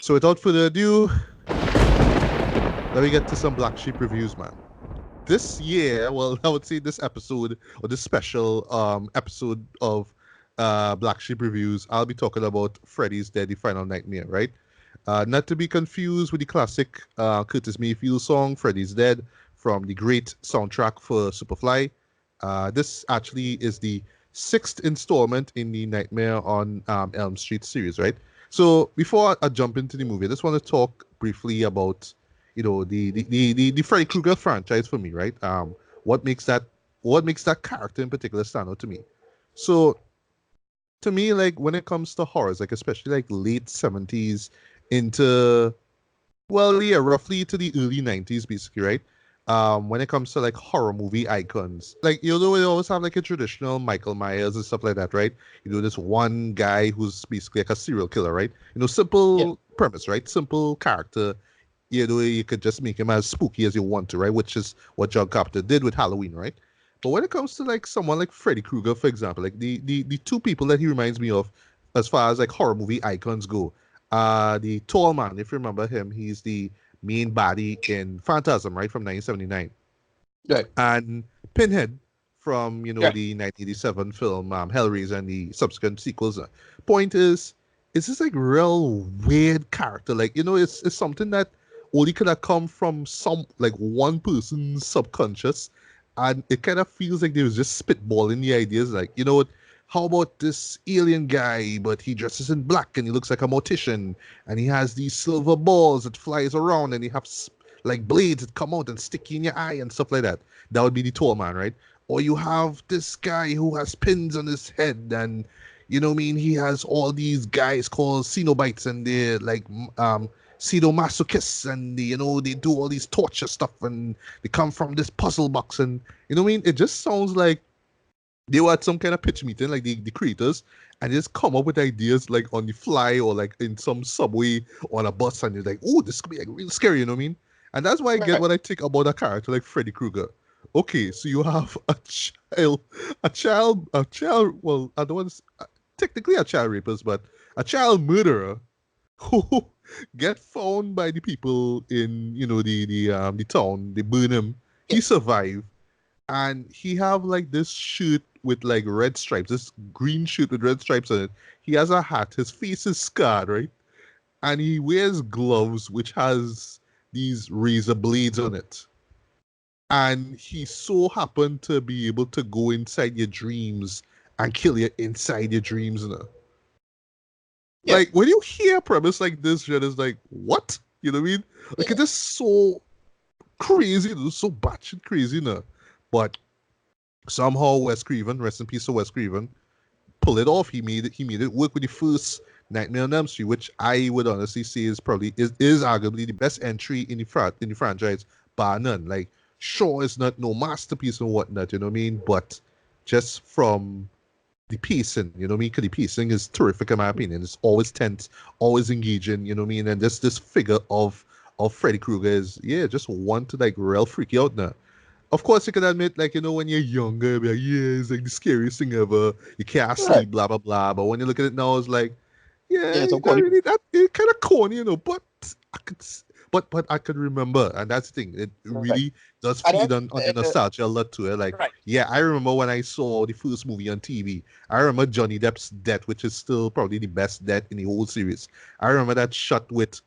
So without further ado, let me get to some Black Sheep reviews, man. This year, well, I would say this episode or this special episode of Black Sheep reviews, I'll be talking about Freddy's Dead: The Final Nightmare, right? Not to be confused with the classic Curtis Mayfield song "Freddy's Dead" from the great soundtrack for Superfly. This actually is the sixth installment in the Nightmare on Elm Street series, right? So before I jump into the movie, I just want to talk briefly about, the Freddy Krueger franchise for me, right? What makes that what makes that character in particular stand out to me? So to me, like when it comes to horrors, like especially like late 70s into, well, yeah, roughly to the early 90s, basically, right? When it comes to like horror movie icons, like we always have like a traditional Michael Myers and stuff like that, right? This one guy who's basically like a serial killer, right? Yeah, Simple premise, right? Simple character. You could just make him as spooky as you want to, right? Which is what John Carpenter did with Halloween, right? But when it comes to like someone like Freddy Krueger, for example, like the two people that he reminds me of as far as like horror movie icons go, the tall man, if you remember him, he's the main body in Phantasm, right, from 1979, right, and Pinhead from right. the 1987 film Hellraiser and the subsequent sequels. Point is, it's this like real weird character. Like it's something that only could have come from some like one person's subconscious, and it kind of feels like they was just spitballing the ideas. Like what? How about this alien guy, but he dresses in black and he looks like a mortician, and he has these silver balls that flies around, and he has like blades that come out and stick you in your eye and stuff like that. That would be the tall man, right? Or you have this guy who has pins on his head, and what I mean, he has all these guys called Cenobites, and they're like sadomasochists, and they do all these torture stuff, and they come from this puzzle box, and what I mean, it just sounds like they were at some kind of pitch meeting, like the creators, and they just come up with ideas like on the fly or like in some subway or on a bus, and you're like, oh, this could be like real scary, you know what I mean? And that's why I get Right. what I think about a character like Freddy Krueger. Okay, so you have a child. Well, I don't want to, technically a child rapist, but a child murderer who get found by the people in the town. They burn him. Yeah, He survived, and he have like this shirt with like red stripes, this green shirt with red stripes on it. He has a hat. His face is scarred, right? And he wears gloves which has these razor blades on it. And he so happened to be able to go inside your dreams and kill you inside your dreams. yeah, Like when you hear a premise like this, you're just like, what? You know what I mean? Like yeah. it's just so crazy, so batshit crazy, But somehow Wes Craven, rest in peace to Wes Craven, pull it off. He made it work with the first Nightmare on Elm Street, which I would honestly say is arguably the best entry in the franchise, bar none. Like, sure, it's not no masterpiece and whatnot, you know what I mean? But just from the pacing, you know what I mean? Because the pacing is terrific in my opinion. It's always tense, always engaging, you know what I mean? And this figure of Freddy Krueger is, yeah, just one to like real freak you out now. Of course, you can admit, like, when you're younger, be like, yeah, it's like the scariest thing ever. You can't Right. sleep, blah, blah, blah. But when you look at it now, it's like, Yeah, yeah, it's a not corny. really that, it's kind of corny, but I could, but I could remember. And that's the thing. It Right. really does And then, feed on the nostalgia a lot to it. Like, right. yeah, I remember when I saw the first movie on TV. I remember Johnny Depp's death, which is still probably the best death in the whole series. I remember that shot with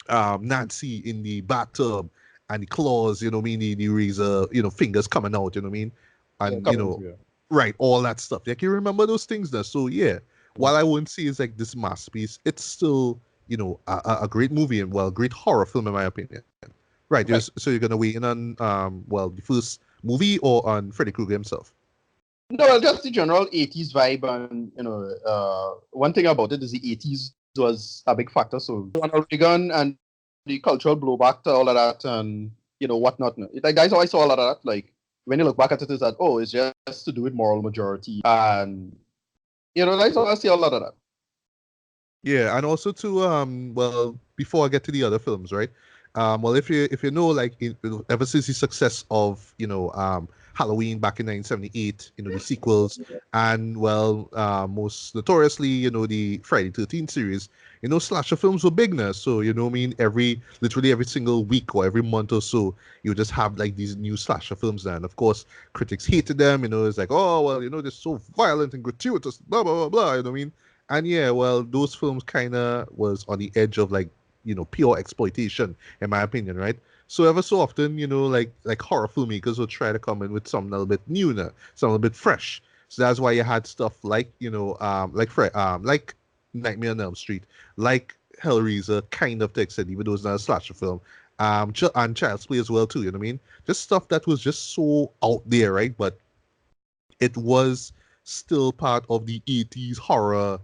Nancy in the bathtub and the claws, you know what I mean, the razor, fingers coming out, you know what I mean? Yeah, And, coming through. right, all that stuff. Like, you remember those things now. So, yeah, while I wouldn't say it's like this masterpiece, it's still, a great movie and, well, great horror film, in my opinion. Right, Right. so you're going to weigh in on, well, the first movie or on Freddy Krueger himself? No, well, just the general 80s vibe, and one thing about it is the 80s was a big factor. So Ronald Reagan and the cultural blowback to all of that, and whatnot. Like that's how I saw all of that. Like when you look back at it, is that it's just to do with moral majority, and that's how I see all of that. Yeah, and also to well, before I get to the other films, right? Well, if you know, like ever since the success of Halloween back in 1978, the sequels, and well, most notoriously, the Friday 13th series. Slasher films were big now, so I mean, literally every single week or every month or so, you just have like these new slasher films now. And of course, critics hated them. It's like, oh well, they're so violent and gratuitous, blah blah blah blah. You know what I mean? And yeah, well, those films kind of was on the edge of like pure exploitation, in my opinion, right? So ever so often, like horror filmmakers will try to come in with something a little bit new, now, something a little bit fresh. So that's why you had stuff like like Nightmare on Elm Street, like Hellraiser, kind of to extent, even though it's not a slasher film. And Child's Play as well too. You know what I mean? Just stuff that was just so out there, right? But it was still part of the 80s horror,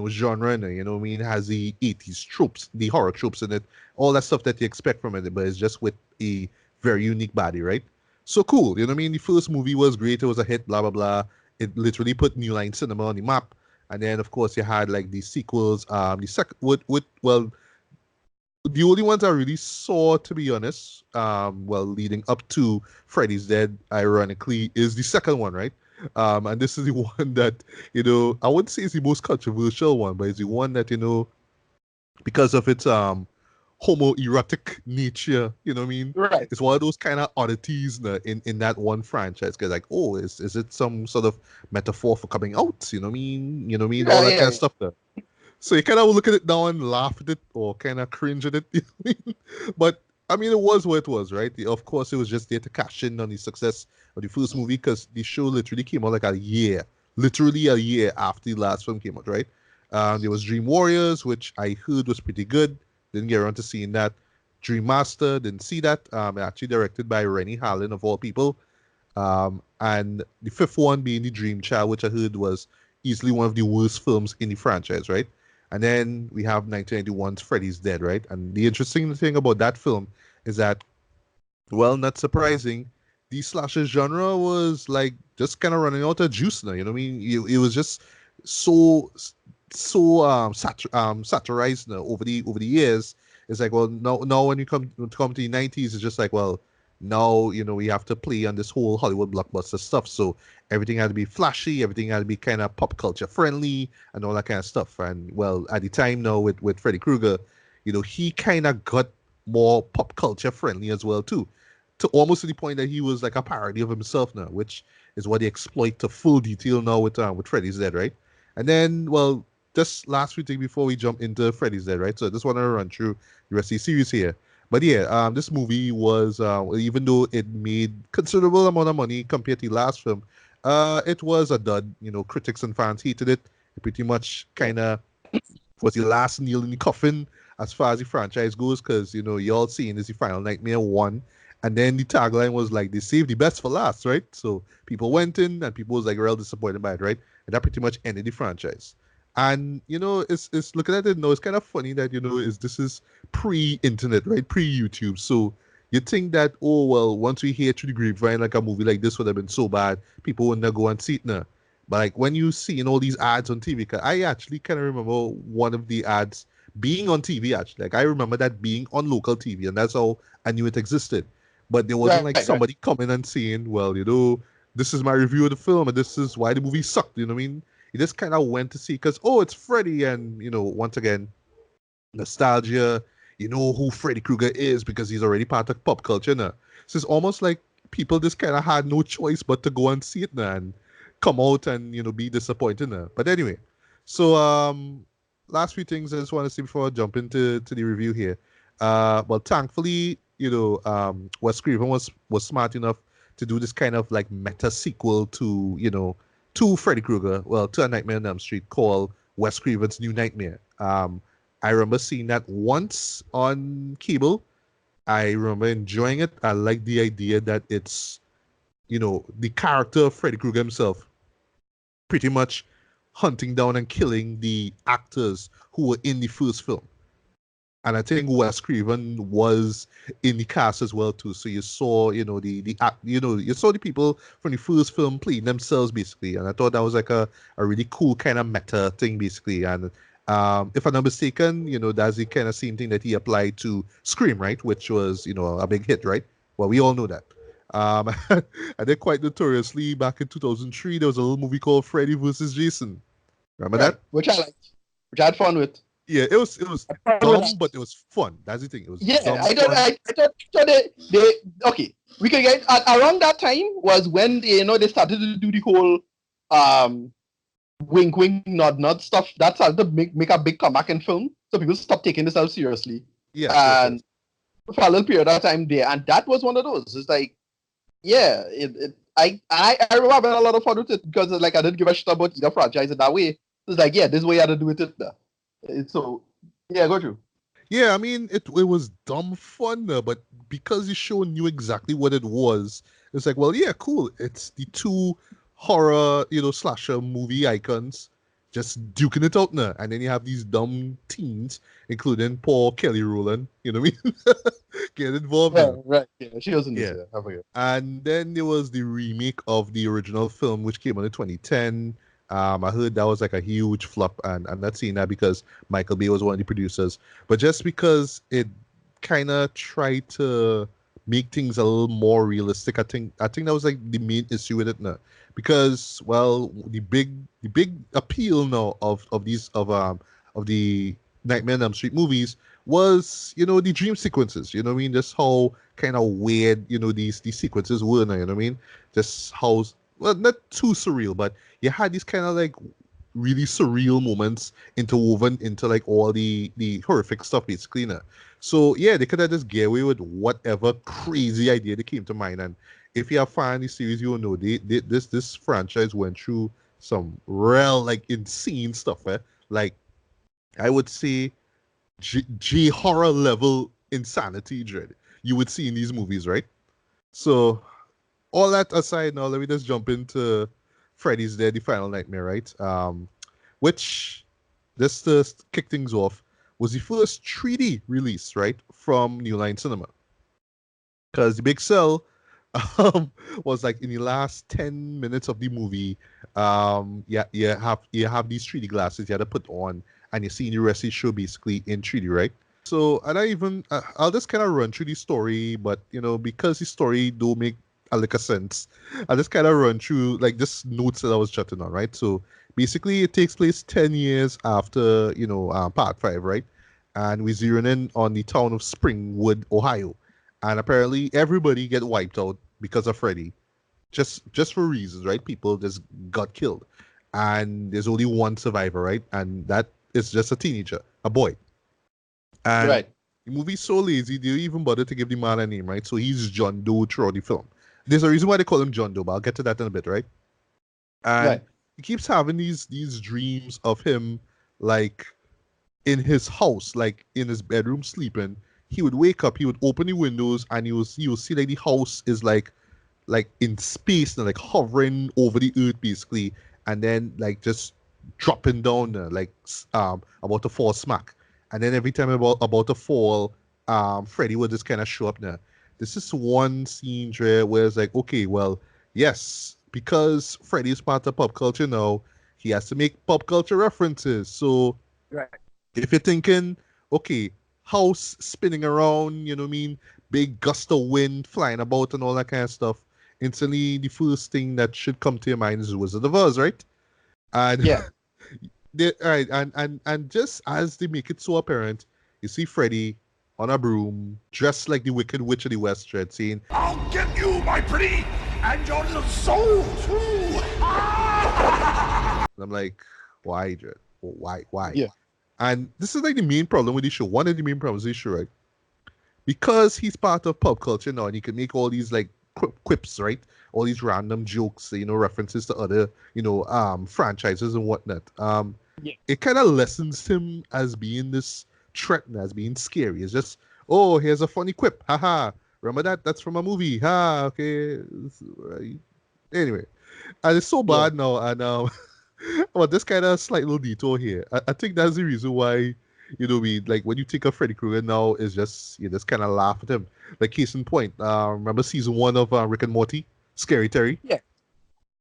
genre. And, you know what I mean? It has the 80s tropes, the horror tropes in it, all that stuff that you expect from it, but it's just with a very unique body, right? So cool. You know what I mean? The first movie was great. It was a hit, blah, blah, blah. It literally put New Line Cinema on the map. And then, of course, you had like the sequels. The second, well, the only ones I really saw, to be honest, well, leading up to Freddy's Dead, ironically, is the second one, right? And this is the one that, I wouldn't say it's the most controversial one, but it's the one that, because of its homoerotic nature, you know what I mean? Right. It's one of those kind of oddities in that one franchise. Cause like, oh, is it some sort of metaphor for coming out? You know what I mean? You know what I mean? All that kind of stuff there. So you kind of look at it now and laugh at it or kind of cringe at it. You know what I mean? But I mean, it was what it was, right? Of course, it was just there to cash in on the success of the first movie because the show literally came out like literally a year after the last film came out, right? There was Dream Warriors, which I heard was pretty good. Didn't get around to seeing that. Dream Master, didn't see that. Actually directed by Rennie Harlin, of all people. And the fifth one being the Dream Child, which I heard was easily one of the worst films in the franchise, right? And then we have 1991's Freddy's Dead, right? And the interesting thing about that film is that, well, not surprising, the slasher genre was like just kind of running out of juice now. You know what I mean? It was just so satirized now over the years. It's like, well, now when you come to the 90s, it's just like, well, now we have to play on this whole Hollywood blockbuster stuff. So everything had to be flashy, everything had to be kind of pop culture friendly, and all that kind of stuff. And well, at the time now with Freddy Krueger, he kind of got more pop culture friendly as well too, to almost to the point that he was like a parody of himself now, which is what they exploit to full detail now with Freddy's Dead, right? And then, well, just last few things before we jump into Freddy's Dead, right? So I just want to run through the rest of the series here. But yeah, this movie was, even though it made considerable amount of money compared to the last film, it was a dud. Critics and fans hated it. It pretty much kind of was the last nail in the coffin as far as the franchise goes, because, y'all seeing is the Final Nightmare 1. And then the tagline was like, they saved the best for last, right? So people went in and people was like real disappointed by it, right? And that pretty much ended the franchise. And it's looking at it now, it's kind of funny that this is pre-internet, right? Pre-YouTube. So you think that, oh well, once we hear through the grapevine like a movie like this would have been so bad, people wouldn't go and see it now. But like when you see all these ads on TV, 'cause I actually kind of remember one of the ads being on TV actually. Like I remember that being on local TV, and that's how I knew it existed. But there wasn't like Right. somebody coming and saying, well, this is my review of the film and this is why the movie sucked. You know what I mean? You just kind of went to see because, oh, it's Freddy. And, once again, nostalgia, who Freddy Krueger is because he's already part of pop culture now. So it's almost like people just kind of had no choice but to go and see it now and come out and, be disappointed now. But anyway, so last few things I just want to say before I jump into the review here. Well, thankfully, Wes Craven was smart enough to do this kind of like meta sequel to Freddy Krueger, well, to A Nightmare on Elm Street called Wes Craven's New Nightmare. I remember seeing that once on cable. I remember enjoying it. I like the idea that it's, the character of Freddy Krueger himself pretty much hunting down and killing the actors who were in the first film. And I think Wes Craven was in the cast as well too. So you saw, you saw the people from the first film playing themselves basically. And I thought that was like a really cool kind of meta thing basically. And if I'm not mistaken, that's the kind of same thing that he applied to Scream, right? Which was, a big hit, right? Well, we all know that. And then quite notoriously, back in 2003, there was a little movie called Freddy versus Jason. Remember Right. that? Which I liked. Which I had fun with. Yeah, it was I had fun with dumb, that. but it was fun. That's the thing. It was Yeah, dumb I thought fun. they okay. We could get around that time was when they started to do the whole um wink wink nod nod stuff. That started to make a big comeback in film. So people stopped taking this out seriously. Yes, yes, And yes. for a little period of time there, and that was one of those. It's like, yeah, I remember having a lot of fun with it because it's like I didn't give a shit about either franchise in that way. It's like, yeah, this is way I had to do with it. So yeah, go through. Yeah, I mean it was dumb fun, but because the show knew exactly what it was, it's like, well, yeah, cool. It's the two horror, slasher movie icons just duking it out now. And then you have these dumb teens, including poor Kelly Rowland, you know what I mean? Get involved Yeah, now. right. Yeah, she was in this. Yeah. Yeah, I forget. And then there was the remake of the original film, which came out in 2010. I heard that was like a huge flop, and I'm not seeing that because Michael Bay was one of the producers, but just because it kind of tried to make things a little more realistic. I think that was like the main issue with it now, because well, the big appeal now of the Nightmare on Elm Street movies was the dream sequences. You know what I mean? Just how kind of weird these sequences were now. You know what I mean? Just how, well, not too surreal, but you had these kind of like really surreal moments interwoven into like all the horrific stuff basically now. So yeah, they could have just get away with whatever crazy idea they came to mind. And if you have found the series, you will know this franchise went through some real like insane stuff. Like I would say G horror level insanity dread you would see in these movies, right? So all that aside, now let me just jump into Freddy's Dead: The Final Nightmare, right? Which, just to kick things off, was the first 3D release, right, from New Line Cinema. Because the big sell um, was like in the last 10 minutes of the movie. Yeah, you have these 3D glasses you had to put on, and you're seeing the rest of the show basically in 3D, right? So, and I'll just kind of run through the story, but because the story do make a lick of sense, I'll just kind of run through like just notes that I was jotting on, right? So basically, it takes place 10 years after Part 5, right? And we zeroing in on the town of Springwood, Ohio, and apparently everybody get wiped out because of Freddy, just for reasons, right? People just got killed, and there's only one survivor, right? And that is just a teenager, a boy. And Right, the movie's so lazy, they don't even bother to give the man a name, right? So he's John Doe throughout the film. There's a reason why they call him John Doe, but I'll get to that in a bit, right? And right, he keeps having these dreams of him, like in his house, like in his bedroom sleeping. He would wake up, he would open the windows, and he will see like the house is like in space and like hovering over the earth basically, and then like just dropping down like about to fall smack. And then every time about to fall, Freddy would just kind of show up now. This is one scene where it's like, okay, well, yes, because Freddy is part of pop culture now, he has to make pop culture references. So right. if you're thinking, okay, house spinning around, you know what I mean, big gust of wind flying about and all that kind of stuff, instantly the first thing that should come to your mind is Wizard of Oz, right? And Yeah, right, and just as they make it so apparent, you see Freddy on a broom, dressed like the Wicked Witch of the West, Dread, saying, I'll get you, my pretty, and your little soul too. and I'm like, why, Dread? Why? yeah, And this is like the main problem with the show. One of the main problems with the show, right? Because he's part of pop culture now and he can make all these like quips, right? All these random jokes, references to other, franchises and whatnot. yeah. It kind of lessens him as being this threat and as being scary. It's just, oh, here's a funny quip, haha. Remember that? That's from a movie. Ha, okay. Right. Anyway, and it's so Yeah. bad now, and well, this kind of slight little detour here. I think that's the reason why, we like when you think of Freddy Krueger now, is just you just kind of laugh at him. Like case in point, remember season 1 of Rick and Morty, Scary Terry? Yeah.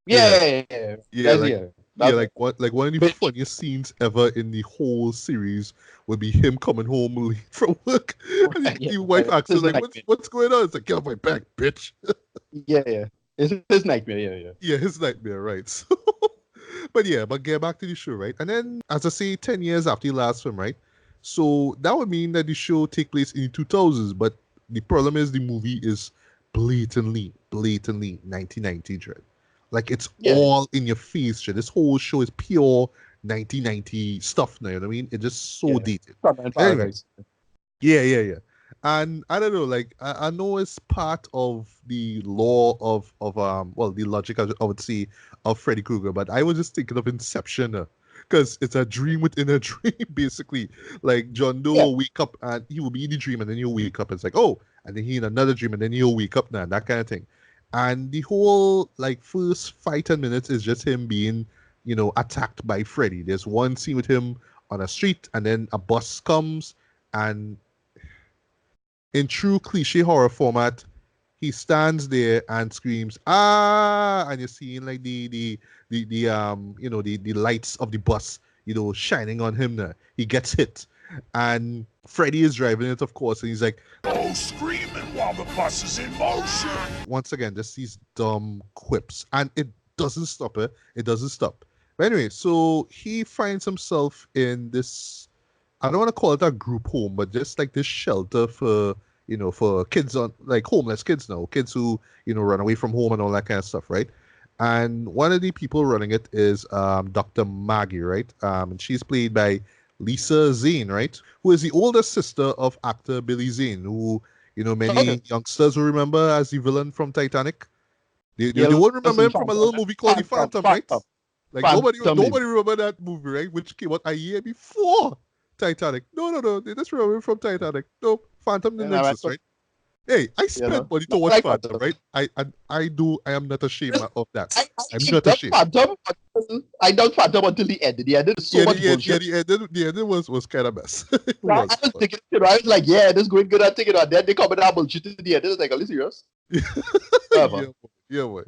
Yeah, Yeah, yeah, yeah. yeah, That's like yeah. yeah, That's like one of the bitch. funniest scenes ever in the whole series would be him coming home late from work, and Right, yeah, the wife asks him his like, "What's nightmare. what's going on?" It's like, "Get off my back, bitch." Yeah. It's his nightmare. Yeah. Yeah, his nightmare, right? So, but get back to the show, right? And then, as I say, 10 years after the last film, right? So that would mean that the show take place in the 2000s. But the problem is the movie is blatantly 1990 dread. Like it's Yeah. all in your face, dread. This whole show is pure 1990 stuff now. You know what I mean? It's just so Yeah. dated. Crime in Anyway, Paradise. yeah. And I don't know, like I know it's part of the law of well, the logic I would say of Freddy Krueger, but I was just thinking of Inception, because it's a dream within a dream, basically. Like John Doe Yeah. will wake up and he will be in the dream, and then he'll wake up. And it's like, oh, and then he in another dream, and then he'll wake up now, that kind of thing. And the whole like first 5-10 minutes is just him being, attacked by Freddy. There's one scene with him on a street, and then a bus comes, and in true cliche horror format, he stands there and screams, "Ah!" And you're seeing like the lights of the bus, shining on him now. He gets hit. And Freddy is driving it, of course, and he's like, No screaming while the bus is in motion. once again, just these dumb quips. And it doesn't stop it. It doesn't stop. But anyway, so he finds himself in this, I don't want to call it a group home, but just like this shelter for kids on like homeless kids now, kids who, run away from home and all that kind of stuff, right? And one of the people running it is Dr. Maggie, right? And she's played by Lisa Zane, right? Who is the older sister of actor Billy Zane, who, many Okay. youngsters will remember as the villain from Titanic. They Yeah, won't remember him from a Phantom. little movie called The Phantom, right? Phantom. Like Phantom. nobody remember that movie, right? Which came out a year before Titanic. No. They just remember from Titanic. No, Phantom didn't Yeah, exist, right? Hey, I spent money to watch like Phantom, Phantom. right? I am not ashamed of that. I'm I not doubt ashamed. Phantom. I doubt Phantom until the end. The end is so much bullshit. The ending was kind of mess. It I was. was thinking, I was like, yeah, this is going good. I'm thinking, and then they come with that bullshit in the end. It's like, are you serious? Whatever. Yeah, boy.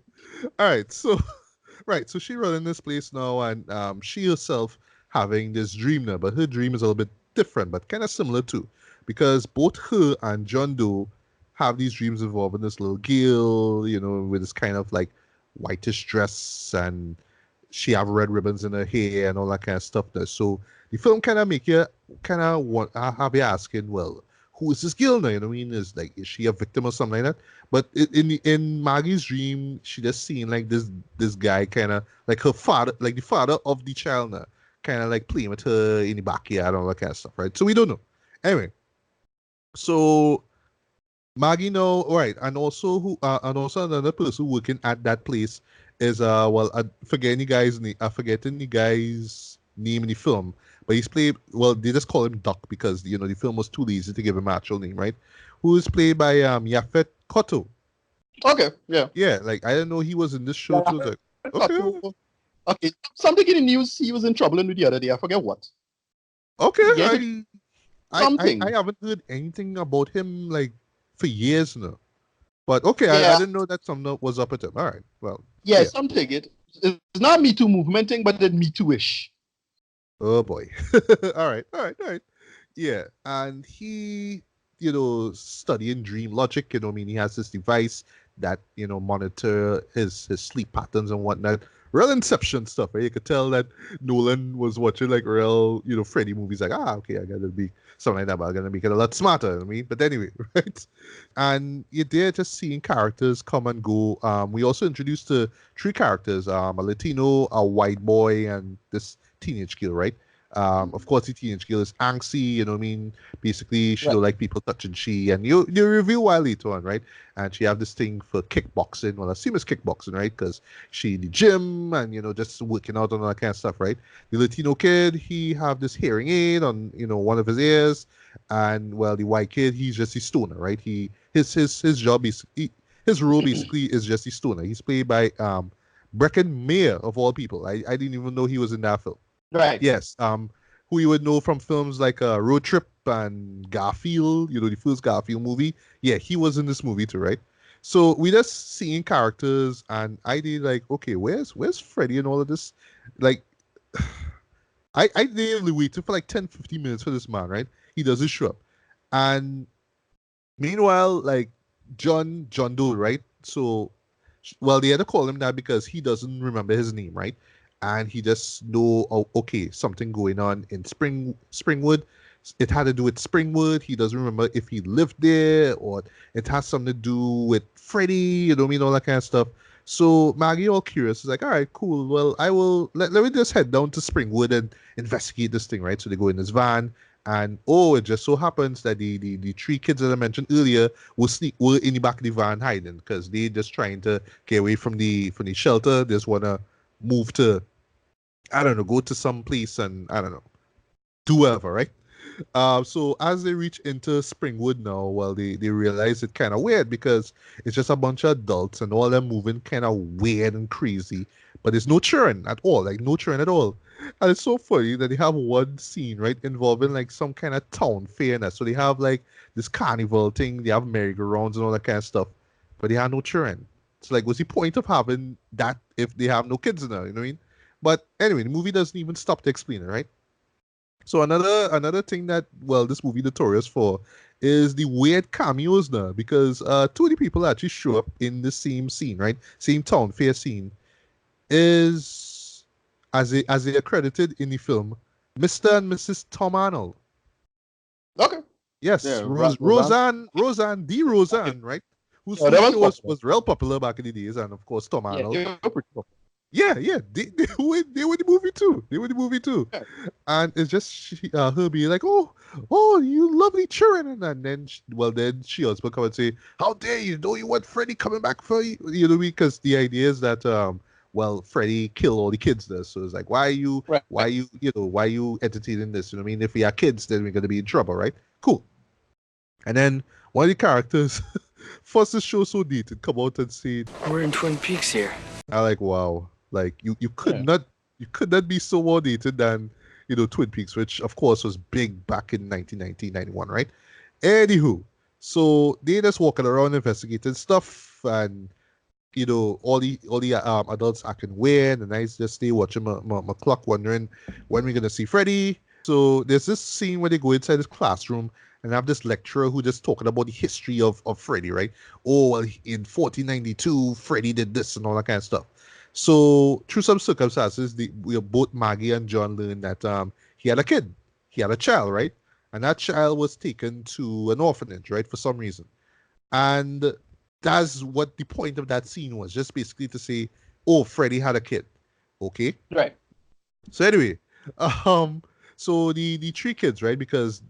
All right, so right, so she running this place now, and she herself having this dream now, but her dream is a little bit different, but kind of similar too, because both her and John Doe have these dreams involving this little girl, with this kind of like whitish dress, and she have red ribbons in her hair and all that kind of stuff there. So the film kind of make you kind of want have you asking, well, who is this girl now? You know what I mean? Is she a victim or something like that? But in Maggie's dream, she just seen like this guy kind of like her father, like the father of the child now, kind of like playing with her in the backyard and all that kind of stuff, right? So we don't know. Anyway, so Maggie know, right, and also another person working at that place is I forgetting the guy's name in the film, but he's played, well, they just call him Doc because the film was too lazy to give him an actual name, right? Who is played by Yaphet Kotto. Okay, yeah. Yeah, like I didn't know he was in this show too. Like, okay, Okay. Something in the news he was in trouble in the other day. I forget what. okay, Yeah, I haven't heard anything about him like for years now. But okay, I Yeah. didn't know that something was up with him. All right, well, Yeah, something. It's not Me Too movement thing, but it's Me Too-ish. oh boy. All right. Yeah, and he, studying dream logic. I mean, he has this device that monitor his sleep patterns and whatnot. Real Inception stuff. You could tell that Nolan was watching like real, Freddy movies. Like, okay, I gotta be something like that, but I'm gonna make it a lot smarter. I mean, but anyway, right? And you're there just seeing characters come and go. We also introduced the three characters: a Latino, a white boy, and this teenage girl, right? Of course, the teenage girl is angsty, you know what I mean? Basically, she don't like people touching she, and you review why later on, right? And she have this thing for kickboxing. Well, I assume it's kickboxing, right? Because she in the gym and, just working out and all that kind of stuff, right? The Latino kid, he have this hearing aid on, one of his ears. And, well, the white kid, he's just a stoner, right? His job is, his role basically is just a stoner. He's played by Brecken Mayer, of all people. I didn't even know he was in that film. Right. Yes. Who you would know from films like Road Trip and Garfield, the first Garfield movie. Yeah, he was in this movie too, right? So we just seeing characters, and I did like, okay, where's Freddy and all of this? Like, I nearly waited for like 10-15 minutes for this man, right? He doesn't show up. And meanwhile, like John Doe, right? So, well, they had to call him that because he doesn't remember his name, right? And he just know, oh, okay, something going on in Springwood. It had to do with Springwood. He doesn't remember if he lived there or it has something to do with Freddy. You know what I mean, all that kind of stuff. So Maggie, all curious, is like, all right, cool. Well, I will let me just head down to Springwood and investigate this thing, right? So they go in this van, and oh, it just so happens that the three kids that I mentioned earlier were in the back of the van hiding because they just trying to get away from the shelter. They just wanna move to, I don't know, go to some place and I don't know, do whatever, right? So as they reach into Springwood now, well, they realize it's kind of weird because it's just a bunch of adults and all them moving kind of weird and crazy, but there's no children at all, like no children at all. And it's so funny that they have one scene, right, involving like some kind of town fair. So they have like this carnival thing, they have merry-go-rounds and all that kind of stuff, but they have no children. It's like, what's the point of having that if they have no kids in there? You know what I mean? But anyway, the movie doesn't even stop to explain it, right? So another thing that, well, this movie notorious for is the weird cameos now because two of the people that actually show up in the same scene, right? Same town fair scene is as they are credited in the film, Mr. and Mrs. Tom Arnold. Okay. Yes, Yeah, Roseanne, the Roseanne, right? Whose Oh, that was show was, popular. real popular back in the days, and of course Tom Yeah, Arnold. they were pretty popular. Yeah, yeah, they were the movie too. They were the movie too, Yeah. and it's just her being like, oh, you lovely children, and then then she also come and say, how dare you? Don't you want Freddy coming back for you? You know, because the idea is that Freddy killed all the kids there, so it's like, Right. why you entertaining this? You know what I mean? If we are kids, then we're gonna be in trouble, right? Cool. And then one of the characters, first the show so dated, come out and say, We're in Twin Peaks here. I like, wow, like you could Yeah. not be so more dated than Twin Peaks, which of course was big back in 1990, 91, right? Anywho, so they just walking around investigating stuff, and all the adults acting weird, and I just stay watching my clock, wondering when we're gonna see Freddy. So there's this scene where they go inside this classroom and have this lecturer who just talking about the history of Freddy, right? Oh, well, in 1492, Freddy did this and all that kind of stuff. So through some circumstances, both Maggie and John learned that he had a kid, he had a child, right? And that child was taken to an orphanage, right, for some reason. And that's what the point of that scene was, just basically to say, oh, Freddy had a kid. Okay. Right. So anyway, so the three kids, right? Because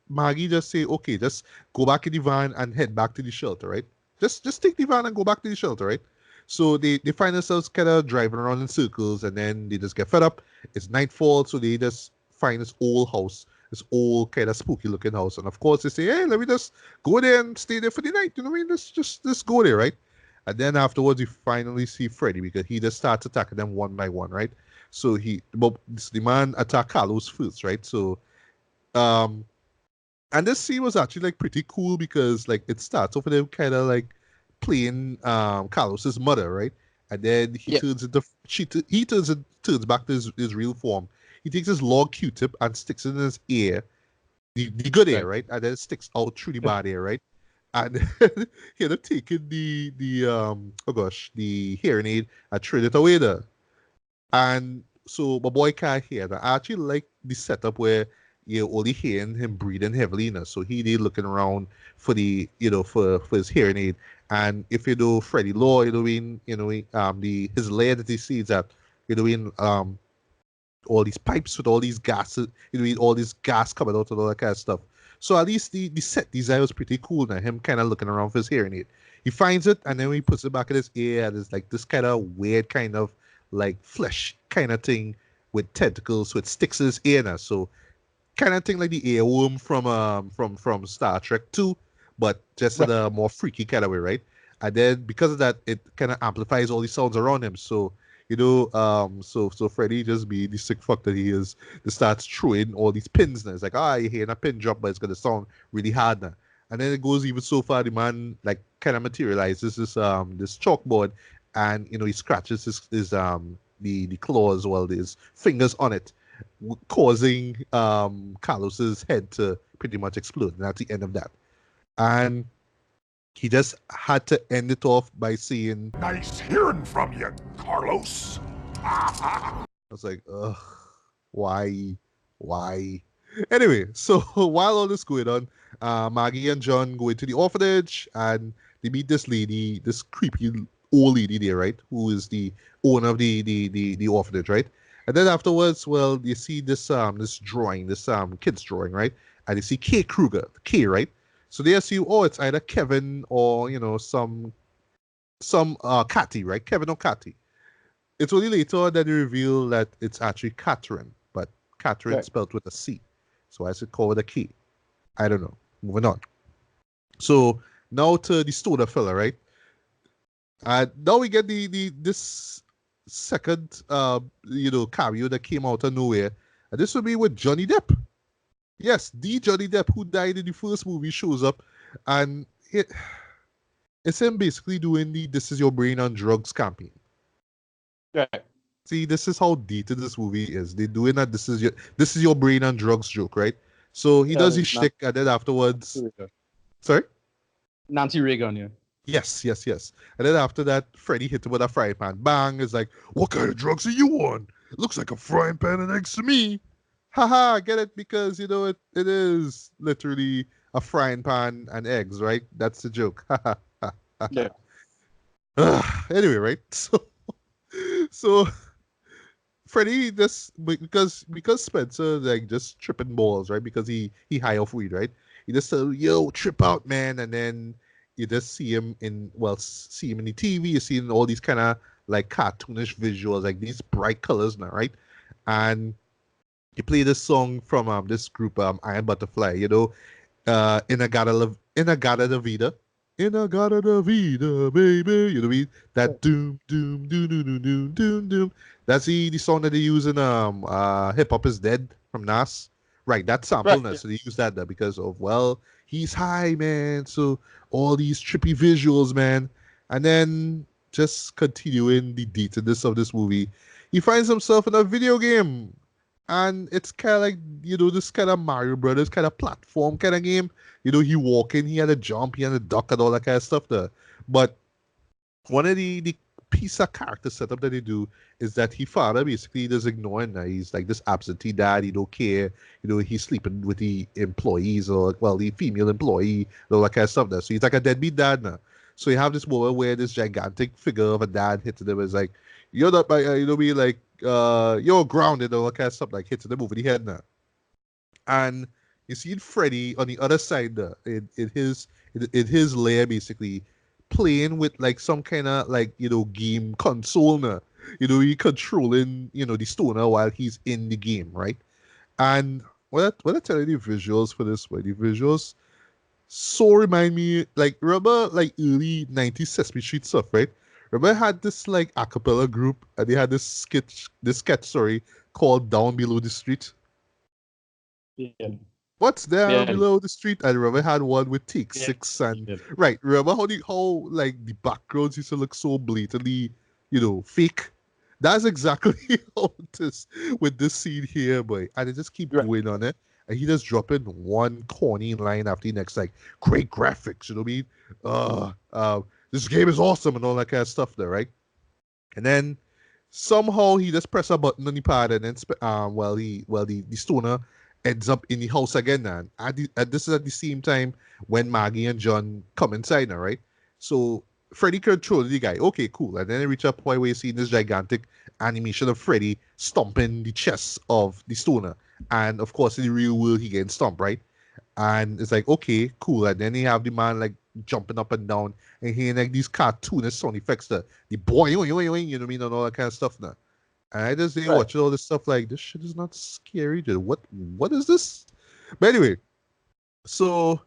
Maggie just say, okay, just go back in the van and head back to the shelter, right? Just take the van and go back to the shelter, right? So they find themselves kind of driving around in circles, and then they just get fed up. It's nightfall, so they just find this old house, this old kind of spooky looking house, and of course they say, hey, let me just go there and stay there for the night. You know what I mean? Just go there, right? And then afterwards, you finally see Freddy because he just starts attacking them one by one, right? So the man attacked Carlos first, right? So, and this scene was actually like pretty cool because like it starts off with him kind of like playing Carlos's mother, right? And then he Yeah. turns turns back to his real form. He takes his long Q-tip and sticks it in his ear, the good ear, right? And then it sticks out through the bad ear, right? And he ended up taking the the hearing aid and threw it away there. And so my boy can't hear that. I actually like the setup where you're only hearing him breathing heavily, so he did looking around for the for his hearing aid. And if you know Freddy Law, his lair that he sees that all these pipes with all these gases, all this gas coming out and all that kind of stuff. So at least the set design was pretty cool now, him kind of looking around for his hearing aid. He finds it, and then he puts it back in his ear, and it's like this kind of weird kind of like flesh kind of thing with tentacles, so it sticks in his ear now. So kind of thing like the earworm from Star Trek 2, but just in a more freaky kind of way, right? And then because of that, it kind of amplifies all the sounds around him. So so Freddy just be the sick fuck that he is, to starts throwing all these pins now. It's like, you're hearing a pin drop, but it's gonna sound really hard now. And then it goes even so far, the man like kind of materializes this chalkboard, and he scratches his the claws, his fingers on it, causing Carlos's head to pretty much explode. And that's the end of that. And he just had to end it off by saying, Nice hearing from you, Carlos. I was like, ugh, why? Why? Anyway, so while all this going on, Maggie and John go into the orphanage and they meet this lady, this creepy old lady there, right? Who is the owner of the orphanage, right? And then afterwards, well, you see this drawing, this kid's drawing, right? And you see K Krueger, K, right? So they assume, oh, it's either Kevin or some Cathy, right? Kevin or Cathy. It's only later that they reveal that it's actually Catherine, but Catherine spelled with a C. So I should call it a K. I don't know. Moving on. So now to the stoner fella, right? Now we get this second cameo that came out of nowhere. And this will be with Johnny Depp. Yes, the Johnny Depp who died in the first movie shows up, and it's him basically doing the "This Is Your Brain on Drugs" campaign. Right. See, this is how dated this movie is. They're doing that "This is your brain on drugs" joke, right? So he does his shtick, and then afterwards, sorry, Nancy Reagan, yeah. yes. And then after that, Freddy hit him with a frying pan. Bang! It's like, what kind of drugs are you on? Looks like a frying pan and eggs to me. Haha, get it? Because it is literally a frying pan and eggs, right? That's the joke. Yeah. Anyway, right? So Freddy just because Spencer like just tripping balls, right? Because he high off weed, right? He just said, "Yo, trip out, man," and then you just see him in the TV. You see in all these kind of like cartoonish visuals, like these bright colors now, right? And you play this song from this group Iron Butterfly, In a Gata da Vida. In a Gata da Vida, baby. You know what I mean? That doom, doom, doom, doom, doom, doom, doom, doom. That's the song that they use in Hip Hop Is Dead from Nas. Right, that sample. Right, yeah. So they use that there because of, well, he's high, man. So all these trippy visuals, man. And then just continuing the datedness of this movie, he finds himself in a video game. And it's kind of like, this kind of Mario Brothers kind of platform kind of game. He walk in, he had a jump, he had a duck and all that kind of stuff there. But one of the piece of character setup that they do is that he father basically just ignoring that. He's like this absentee dad, he don't care. He's sleeping with the employees or, well, the female employee and all that kind of stuff there. So he's like a deadbeat dad now. So you have this moment where this gigantic figure of a dad hits them and is like, you're not my, like, you're grounded or all that kind of stuff, like hitting them over the head now. And you see Freddy on the other side there, in his lair basically, playing with like some kind of like, game console now. He controlling, the stoner while he's in the game, right? And when I tell you the visuals for this way, the visuals so remind me, like, remember like early 90s Sesame Street stuff, right? Remember I had this like a cappella group and they had this sketch story called Down Below the Street. Yeah. What's down Yeah. below the street? I remember I had one with Take Six and right. Remember how like the backgrounds used to look so blatantly, fake. That's exactly how it is with this scene here, boy. And they just keep going on it. And he just dropping one corny line after the next, like, great graphics, you know what I mean? This game is awesome and all that kind of stuff there, right? And then somehow he just press a button on the pad and then the stoner ends up in the house again now. And this is at the same time when Maggie and John come inside now, right? So Freddy controls the guy. Okay, cool. And then they reach a point where you see this gigantic animation of Freddy stomping the chest of the stoner. And of course, in the real world, he getting stomped, right? And it's like, okay, cool. And then you have the man like jumping up and down and hearing like these cartoonish sound effects, the boy, you know what I mean, and all that kind of stuff now. And I just watching all this stuff like, this shit is not scary, dude. What is this? But anyway, so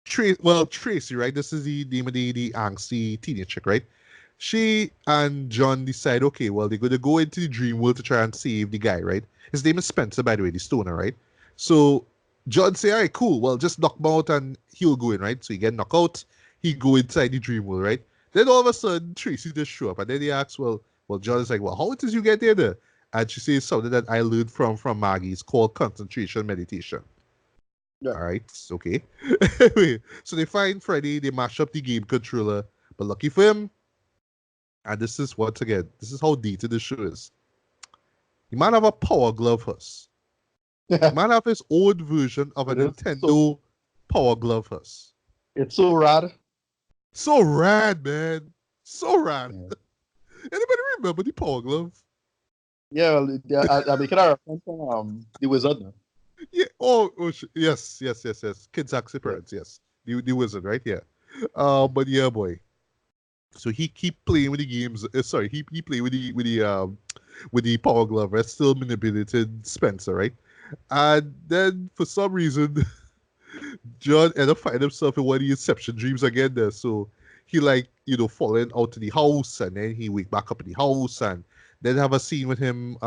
Tracy, right? This is the name of the angsty teenage chick, right? She and John decide, okay, well, they're going to go into the dream world to try and save the guy, right? His name is Spencer, by the way, the stoner, right? So John say, all right, cool. Well, just knock him out and he'll go in, right? So he get knocked out. He go inside the dream world, right? Then all of a sudden, Tracy just show up. And then he asks, well, John is like, well, how did you get there? And she says something that I learned from Maggie. It's called concentration meditation. All right, okay. Anyway, so they find Freddy, they mash up the game controller, but lucky for him, and this is once again, this is how dated the show is. The man have a power glove hus. The man have his own version of a It is Nintendo power glove hus. It's so rad. So rad, man. So rad. Yeah. Anybody remember the power glove? Yeah, well, I make it a reference from the wizard now. Yeah. Yes. Kids Axie parents. Yes. The wizard, right? Yeah. But yeah, boy. So he keep playing with the games. Sorry, he play with the power glove. Right? Still manipulated Spencer, right? And then for some reason, John ended up finding himself in one of the Inception dreams again. There, so he falling out to the house, and then he wake back up in the house, and then have a scene with him.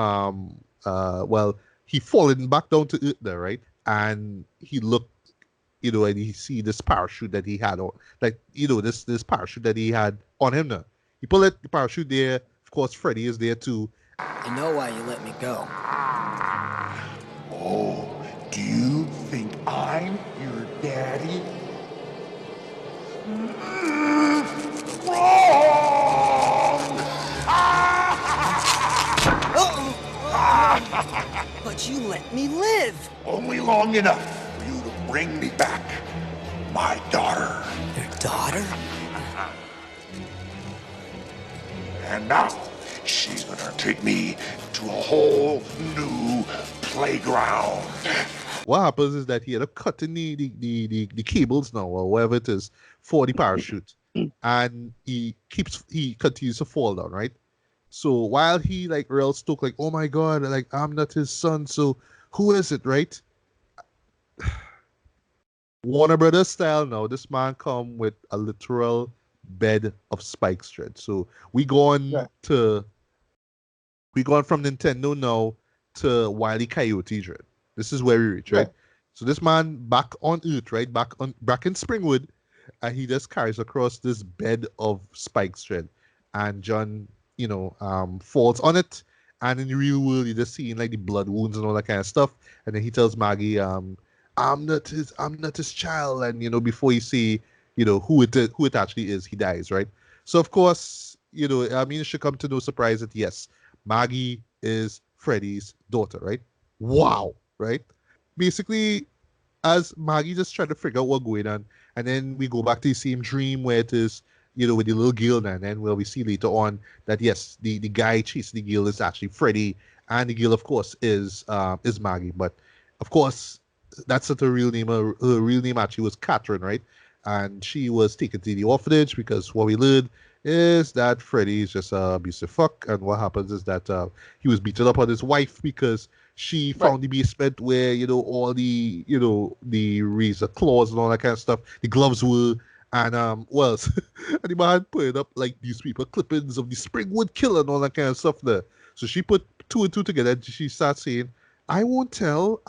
He falling back down to earth there, right? And he looked, and he see this parachute that he had on, this parachute that he had on him now. He pull it, the parachute there. Of course, Freddy is there too. You know why you let me go. Oh, do you think I'm your daddy? Wrong! But you let me live. Only long enough for you to bring me back my daughter. Your daughter? And now she's gonna take me to a whole new playground. What happens is that he had to cut in the cables now, or whatever it is, for the parachute. And he continues to fall down, right? So while he real stoked, oh my god, I'm not his son, so who is it, right? Warner Brothers style now, this man come with a literal bed of spike thread. So we gone from Nintendo now to Wile E. Coyote dread. This is where we reach, right? So this man back on Earth, right? Back in Springwood, and he just carries across this bed of spike thread, and John, falls on it, and in the real world, you just seeing the blood wounds and all that kind of stuff, and then he tells Maggie, I'm not his child, and before you see, who it actually is, he dies, right? So of course, it should come to no surprise that yes, Maggie is Freddy's daughter, right? Wow, right? Basically, as Maggie just trying to figure out what's going on, and then we go back to the same dream where it is, with the little girl, and then where we see later on that yes, the guy chasing the girl is actually Freddy, and the girl, of course, is Maggie. But of course, that's not her real name. Her real name actually was Catherine, right? And she was taken to the orphanage because what we learned is that Freddy is just a abusive fuck, and what happens is that he was beaten up on his wife because she found the basement where all the the razor claws and all that kind of stuff, the gloves were, and and the man put up these people clippings of the Springwood killer and all that kind of stuff there. So she put two and two together, and she starts saying, I won't tell,"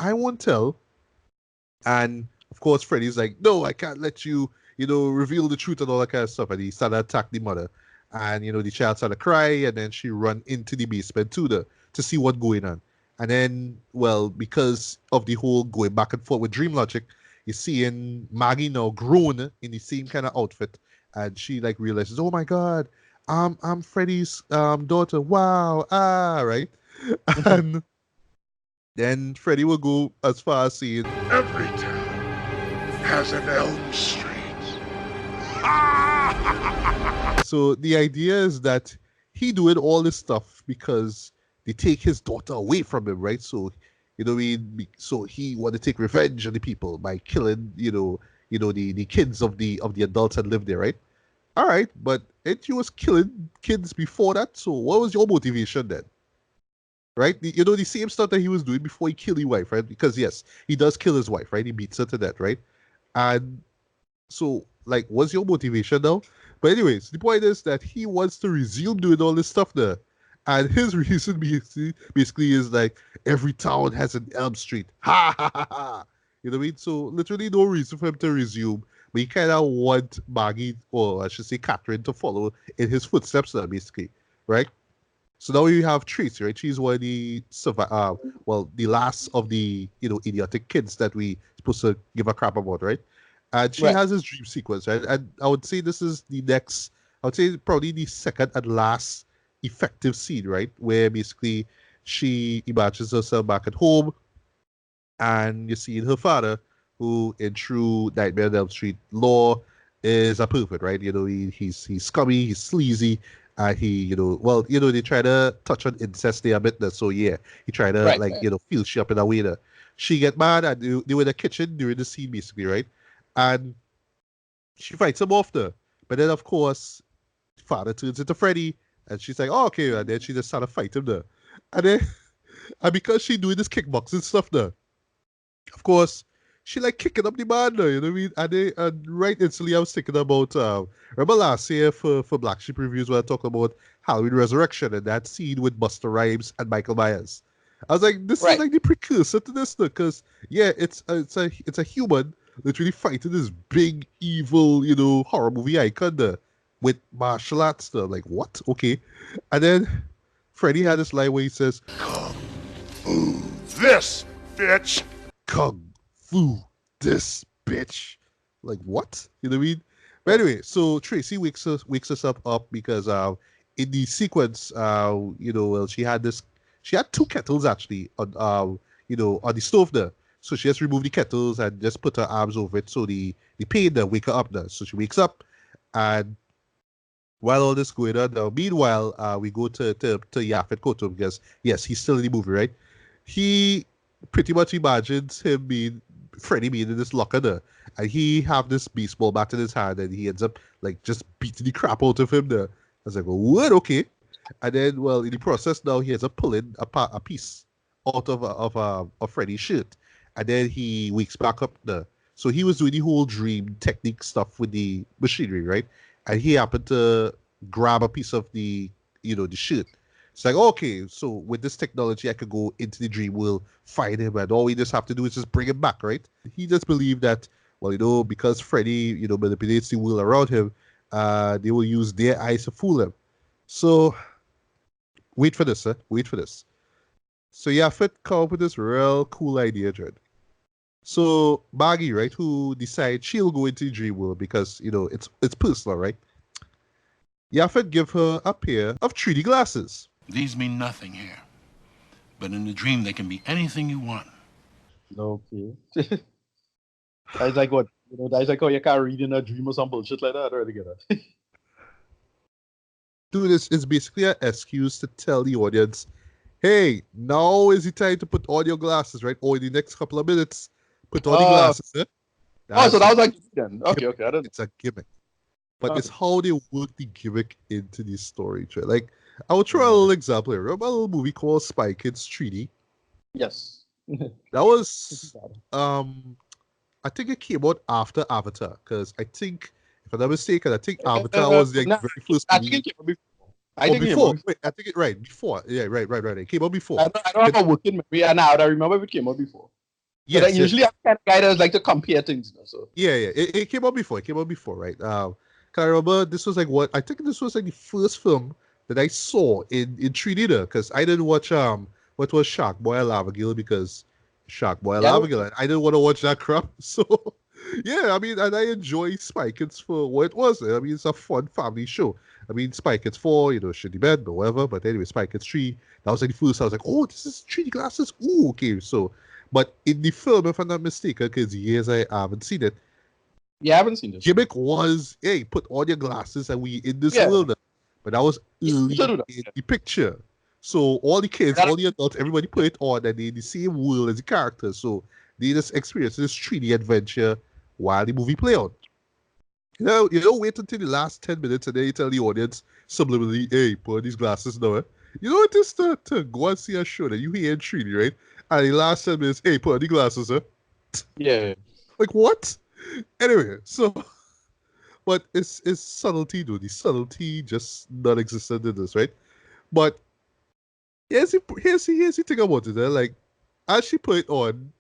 and of course Freddy's like, "No, I can't let you reveal the truth and all that kind of stuff," and he started to attack the mother, and the child started to cry, and then she run into the basement to see what's going on. And then, because of the whole going back and forth with Dream Logic, you're seeing Maggie now grown in the same kind of outfit, and she realizes, oh my god, I'm Freddy's daughter. Wow, right? And then Freddy will go as far as saying, Every town has an Elm Street. so the idea is that he doing all this stuff because they take his daughter away from him, right? So, so he want to take revenge on the people by killing, the kids of the adults that live there, right? All right, but he was killing kids before that. So what was your motivation then? Right? The same stuff that he was doing before he killed his wife, right? Because yes, he does kill his wife, right? He beats her to death, right? And so, what's your motivation now? But anyways, the point is that he wants to resume doing all this stuff there. And his reason basically is every town has an Elm Street. Ha ha ha ha. You know what I mean? So literally no reason for him to resume. But he kind of want Maggie, or I should say Catherine, to follow in his footsteps there, basically. Right? So now you have Tracy, right? She's one of the the last of the idiotic kids that we supposed to give a crap about, right? And she Right. has this dream sequence, right? And I would say this is the next, I would say probably the second and last effective scene, right? Where basically she imagines herself back at home, and you see her father, who in true Nightmare on Elm Street lore is a pervert, right? He's scummy, he's sleazy, he they try to touch on incest there a bit, there, so yeah, he try to Right. feel she up in a way there. She get mad, and they were in the kitchen during the scene basically, right? And she fights him off there, but then of course father turns into Freddy, and she's like, oh, okay, and then she just started fighting him there, and then and because she doing this kickboxing stuff there, of course, she like kicking up the man now, you know what I mean? And right instantly I was thinking about remember last year for Black Sheep reviews where I talked about Halloween Resurrection and that scene with Busta Rhymes and Michael Myers. I was like, this is Right. like the precursor to this, because yeah, it's a human literally fighting this big evil, horror movie icon there with martial arts stuff. Like what? Okay, and then Freddy had this line where he says, Ooh, this, bitch! Kung Fu this bitch. Like what? You know what I mean? But anyway, so Tracy wakes us up because in the sequence well, she had two kettles actually on on the stove there. So she just removed the kettles and just put her arms over it so the pain there wake her up there. So she wakes up, and while all this going on now, meanwhile, we go to Yaphet Kotto because yes, he's still in the movie, right? He pretty much imagines him being Freddy being in this locker there, and he have this baseball bat in his hand, and he ends up like just beating the crap out of him there. I was like, well, what? Okay, and then well, in the process now, he ends up pulling a piece out of Freddy's shirt, and then he wakes back up there. So he was doing the whole dream technique stuff with the machinery, right? And he happened to grab a piece of the shirt. It's like, okay, so with this technology, I could go into the dream world, find him, and all we just have to do is just bring him back, right? He just believed that, well, because Freddy, manipulates the world around him, they will use their eyes to fool him. So, wait for this, wait for this. So, Yafet come up with this real cool idea, Dread. So, Maggie, right, who decides she'll go into the dream world because, it's personal, right? Yafet give her a pair of 3D glasses. These mean nothing here. But in the dream, they can be anything you want. Okay. That's like what? That's like how you can't read in a dream or some bullshit like that, or together. Dude, it's basically an excuse to tell the audience, hey, now is the time to put on your glasses, right? Or in the next couple of minutes, put on the glasses. Eh? So that was like then. Okay, I didn't. It's a gimmick. But it's how they work the gimmick into the story. Right? Like, I will throw a little example here. Remember a little movie called Spy Kids 3D? Yes. That was, I think it came out after Avatar. Because I think, if I'm not mistaken, I think Avatar was the very first movie. I think it came out before. Before. Wait, I think before. Yeah, right. It came out before. I don't have a working memory, and I remember it came out before. Yes, usually I'm the kind of guy that like to compare things. So yeah. It came out before. It came out before, right? Can I remember this was like what I think this was like the first film that I saw in 3D there, because I didn't watch what was Shark Boy and Lava Girl, because Shark Boy and Lava Girl, and I didn't want to watch that crap. So yeah, I mean, and I enjoy Spy Kids for what it was. I mean, it's a fun family show. I mean, Spy Kids 4, shitty bed or whatever, but anyway, Spy Kids 3, that was like the first. I was like, oh, this is 3D glasses. Ooh, okay. So, but in the film, if I'm not mistaken, because years I haven't seen it. Yeah, I haven't seen this. Gimmick was, hey, put on your glasses and we in this world. But that was early in the picture. So all the kids, all the adults, everybody put it on, and they in the same world as the characters. So they just experience this 3D adventure while the movie play out. You don't wait until the last 10 minutes and then you tell the audience subliminally, hey, put on these glasses now. You know, it is to go and see a show that you hear in 3D, right? And the last 10 minutes, hey, put on the glasses, Yeah. Like, what? Anyway, so, but it's subtlety, dude. The subtlety just non-existent in this, right? But here's the thing about it. Like, as she put it on,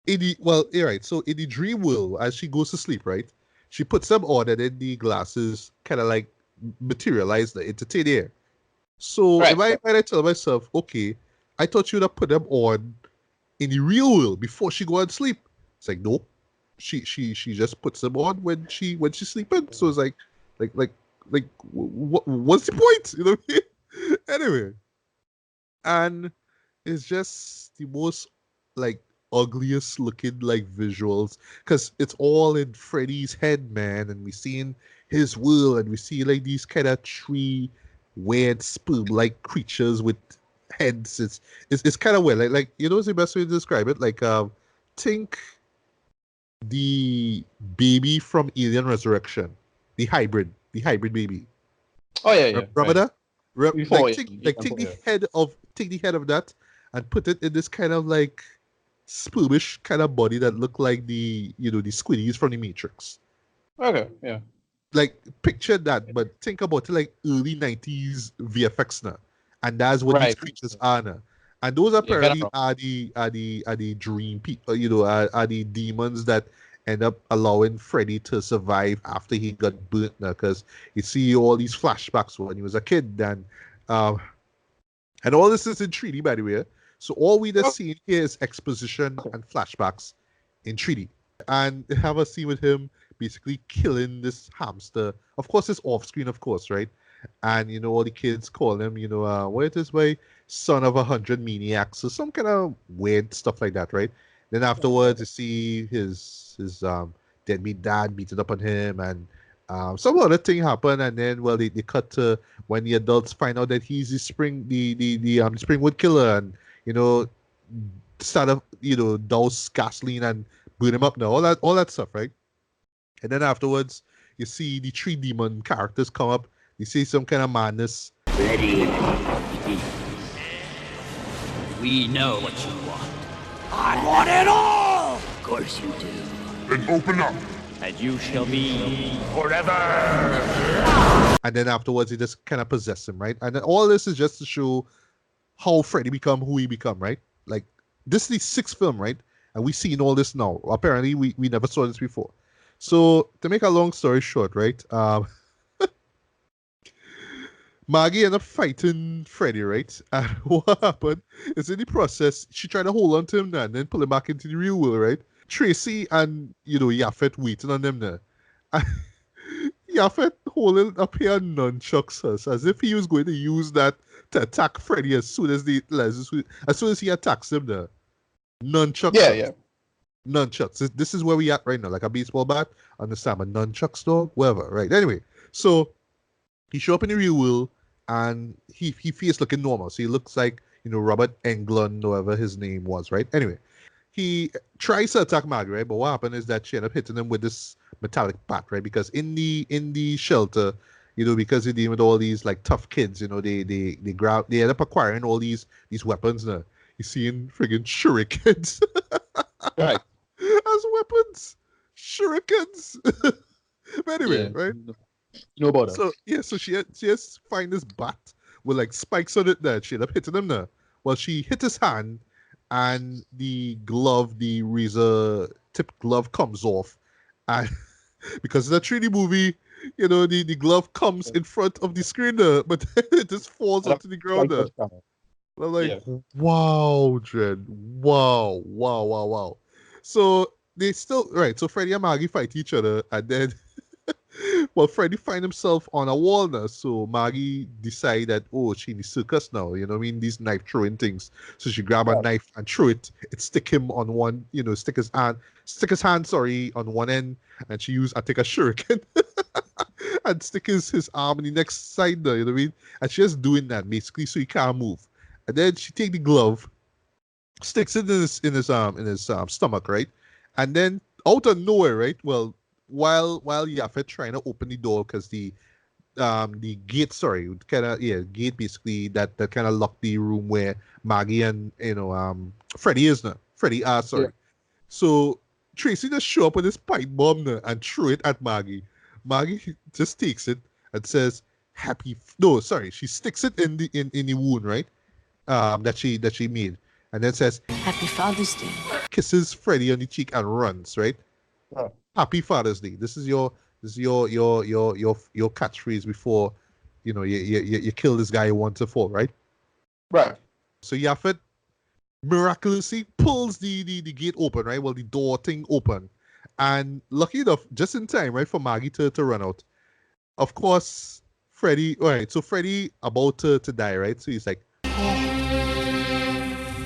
so in the dream world, as she goes to sleep, right? She puts them on, and then the glasses kind of like materialize into thin air. So Right, if I right. when I tell myself, okay, I thought you'd have put them on in the real world before she go and sleep. It's like no, she just puts them on when she's sleeping. So it's like like what's the point? You know what I mean? Anyway, and it's just the most like ugliest looking like visuals because it's all in Freddy's head, man, and we seeing his world and we see like these kind of three weird sperm like creatures with heads. It's kind of weird. Like you know what's the best way to describe it? Like think the baby from Alien Resurrection, the hybrid baby. Oh yeah, yeah. Remember Right. that? Before, yeah, Take before, yeah. take the head of that and put it in this kind of like spermish kind of body that look like the the squiddies from the Matrix. Okay, yeah. Like picture that, but think about it like early 90s VFX now. And that's what these Right. creatures are now. And those Yeah, kind apparently of. are the dream people, are the demons that end up allowing Freddy to survive after he got burnt now, because you see all these flashbacks when he was a kid um and all this is in 3D, by the way. So all we just seen here is exposition and flashbacks in 3D. And have a scene with him basically killing this hamster. Of course, it's off screen, of course, right? And all the kids call him, what it is by son of 100 maniacs or some kind of weird stuff like that, right? Then afterwards, you see his deadbeat dad beating up on him, and some other thing happen, and then they cut to when the adults find out that he's the Springwood killer, and start of douse gasoline and burn him up now, all that stuff, right? And then afterwards, you see the three demon characters come up. You see some kind of madness. Freddy. We know what you want. I want it all! Of course you do. Then open up. And you shall be Forever. And then afterwards, he just kind of possess him, right? And then all this is just to show how Freddy become who he become, right? Like, this is the sixth film, right? And we seen all this now. Apparently, we never saw this before. So, to make a long story short, right? Maggie ended up fighting Freddy, right? And what happened is in the process, she tried to hold on to him now and then pull him back into the real world, right? Tracy and, Yaphet waiting on them there. And Yaphet holding up here nunchucks us as if he was going to use that to attack Freddy as soon as he attacks him there. Nunchucks. Yeah, yeah. Nunchucks. This is where we at right now, like a baseball bat. Understand? A nunchucks dog, whatever. Right. Anyway, so he show up in the real world and he feels looking normal. So he looks like Robert Englund, whoever his name was. Right. Anyway, he tries to attack Maggie, right? But what happened is that she ended up hitting him with this metallic bat, right? Because in the shelter, because they're dealing with all these like tough kids, they end up acquiring all these weapons now. You seeing friggin' shurikens. Right. As weapons. Shurikens. But anyway, Yeah. right? No bother. So yeah, so she has find this bat with like spikes on it there. She ended up hitting him there. Well, she hit his hand and the glove, the razor tip glove comes off. And because it's a 3D movie, the glove comes in front of the screen there, but it just falls onto the ground there. I'm like, Yeah. wow, Dred. Wow, wow, wow, wow. So they still right. So Freddy and Maggie fight each other, and then well, Freddy find himself on a wall now. So Maggie decide that she in the circus now. You know what I mean? These knife throwing things. So she grab a knife and throw it. It stick him on one. Stick his hand. Sorry, on one end, and she take a shuriken and stick his arm in the next side there. You know what I mean? And she's just doing that basically so he can't move. And then she take the glove, sticks it in his stomach, right? And then out of nowhere, right? Well, while Yaphet trying to open the door because the gate, gate basically that kind of locked the room where Maggie and Freddy is now. Freddy, sorry. Yeah. So Tracy just show up with this pipe bomb now and throw it at Maggie. Maggie just takes it and says, she sticks it in the wound, right? That she made, and then says Happy Father's Day. kisses Freddy on the cheek and runs, right? Happy Father's Day. This is your catchphrase before you kill this guy once before, right? Right. So Yaphet miraculously pulls the gate open, right? Well, the door thing open. And lucky enough, just in time, right, for Maggie to run out. Of course, Freddy, all right, so Freddy about to die, right? So he's like,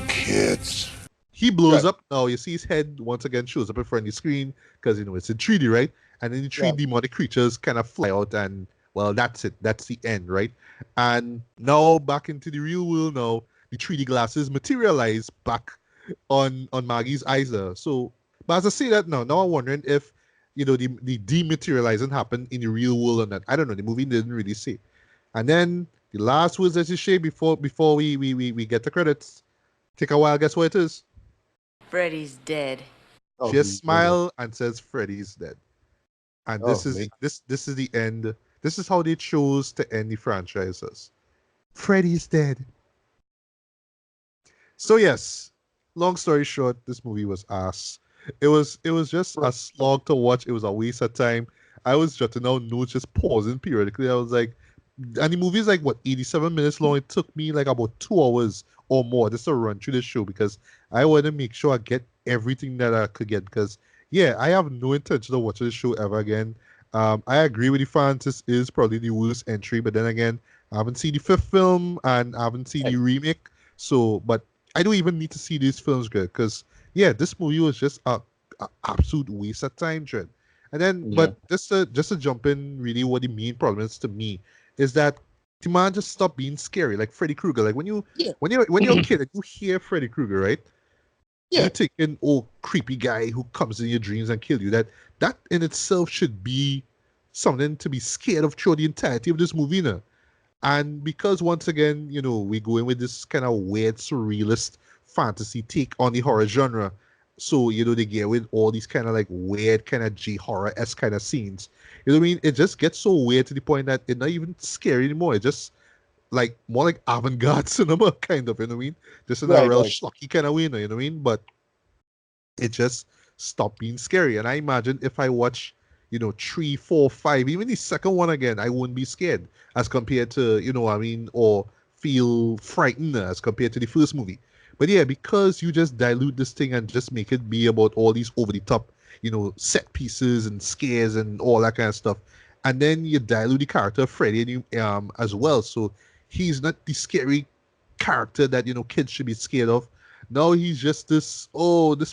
Kids. he blows Right. up. Now you see his head once again shows up in front of the screen because it's in 3D, right? And then the three Yeah. demonic creatures kind of fly out, and well, that's it. That's the end, right? And now back into the real world. Now the 3D glasses materialize back on Maggie's eyes there. So, but as I say that now I'm wondering if the dematerializing happened in the real world or not. I don't know. The movie didn't really say. And then the last words that you say before we get the credits. Take a while. Guess what it is? Freddy's dead. Oh, She just smile and says Freddy's dead. And this Oh, is man. this is the end. This is how they chose to end the franchises. Freddy's dead. So yes, long story short, this movie was ass. It was just a slog to watch. It was a waste of time. I was jotting out notes, just pausing periodically. I was like, and the movie is like what 87 minutes long. It took me like about 2 hours or more just to run through the show because I want to make sure I get everything that I could get. Because yeah, I have no intention of watching the show ever again. I agree with the fans. This is probably the worst entry, but then again, I haven't seen the fifth film and I haven't seen the remake. So, but I don't even need to see these films good because yeah, this movie was just a absolute waste of time, Dread. And then, Yeah. but just to jump in, really, what the main problem is to me is that the man just stopped being scary, like Freddy Krueger. Like when you're a kid and you hear Freddy Krueger, right? Yeah. You take an old creepy guy who comes in your dreams and kill you. That in itself should be something to be scared of throughout the entirety of this movie now. And because once again, we go in with this kind of weird surrealist fantasy take on the horror genre. So, they get with all these kind of like weird kind of G-horror-esque kind of scenes. You know what I mean? It just gets so weird to the point that it's not even scary anymore. It just like more like avant-garde cinema kind of, you know what I mean? Just in a Right, real right. schlocky kind of way, you know what I mean? But it just stopped being scary. And I imagine if I watch, 3, 4, 5, even the second one again, I wouldn't be scared as compared to, what I mean, or feel frightened as compared to the first movie. But yeah, because you just dilute this thing and just make it be about all these over the top, set pieces and scares and all that kind of stuff. And then you dilute the character of Freddy as well. So he's not the scary character that, kids should be scared of. Now he's just this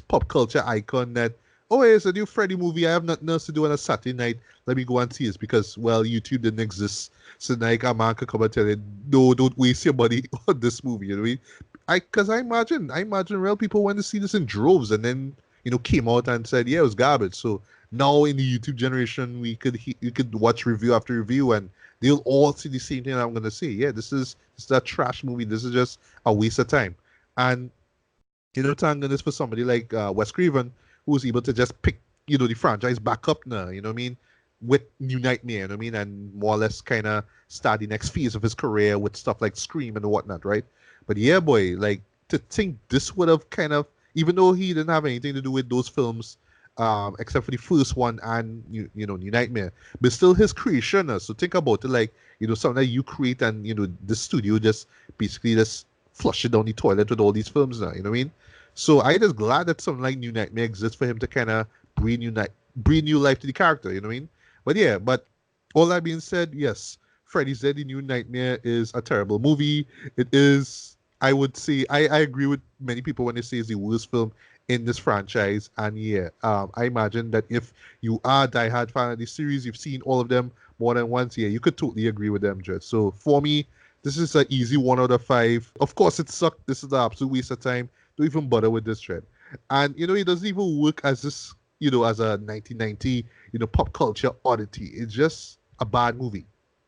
pop culture icon that, oh, it's a new Freddy movie. I have nothing else to do on a Saturday night. Let me go and see it because, well, YouTube didn't exist. So like a man could come and tell you, no, don't waste your money on this movie. You know what I mean? Because I imagine real people went to see this in droves and then, came out and said, yeah, it was garbage. So now in the YouTube generation, you could watch review after review and they'll all see the same thing I'm going to say. Yeah, this is a trash movie. This is just a waste of time. And, thank goodness for somebody like Wes Craven, who was able to just pick, the franchise back up now, you know what I mean? With New Nightmare, you know what I mean? And more or less kind of start the next phase of his career with stuff like Scream and whatnot, right? But yeah, boy, like to think this would have kind of, even though he didn't have anything to do with those films, except for the first one and New Nightmare, but still his creation. So think about it, like something that you create and the studio just basically just flush it down the toilet with all these films now. You know what I mean? So I just glad that something like New Nightmare exists for him to kind of breathe new life to the character. You know what I mean? But yeah, but all that being said, yes, Freddy's Dead: The New Nightmare is a terrible movie. It is. I would say I agree with many people when they say it's the worst film in this franchise. And yeah, I imagine that if you are a diehard fan of the series, you've seen all of them more than once, yeah, you could totally agree with them, Judge. So for me, this is an easy 1 out of 5. Of course, it sucked. This is an absolute waste of time. Don't even bother with this, Dread. And it doesn't even work as this, as a 1990, pop culture oddity. It's just a bad movie.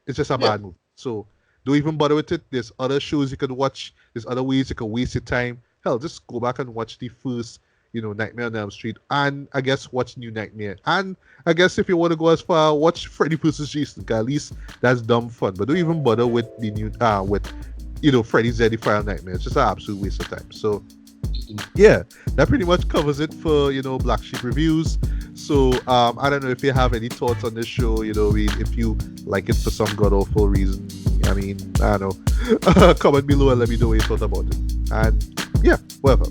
It's just a bad movie. So don't even bother with it. There's other shows you can watch. There's other ways you can waste your time. Hell, just go back and watch the first, Nightmare on Elm Street, and I guess watch New Nightmare. And I guess if you want to go as far, watch Freddy vs. Jason. At least that's dumb fun. But don't even bother with the new, Freddy's Dead: The Final Nightmare. It's just an absolute waste of time. So yeah, that pretty much covers it for Black Sheep reviews. So I don't know if you have any thoughts on this show. If you like it for some god awful reason, I mean, I don't know. Comment below and let me know what you thought about it. And yeah, whatever.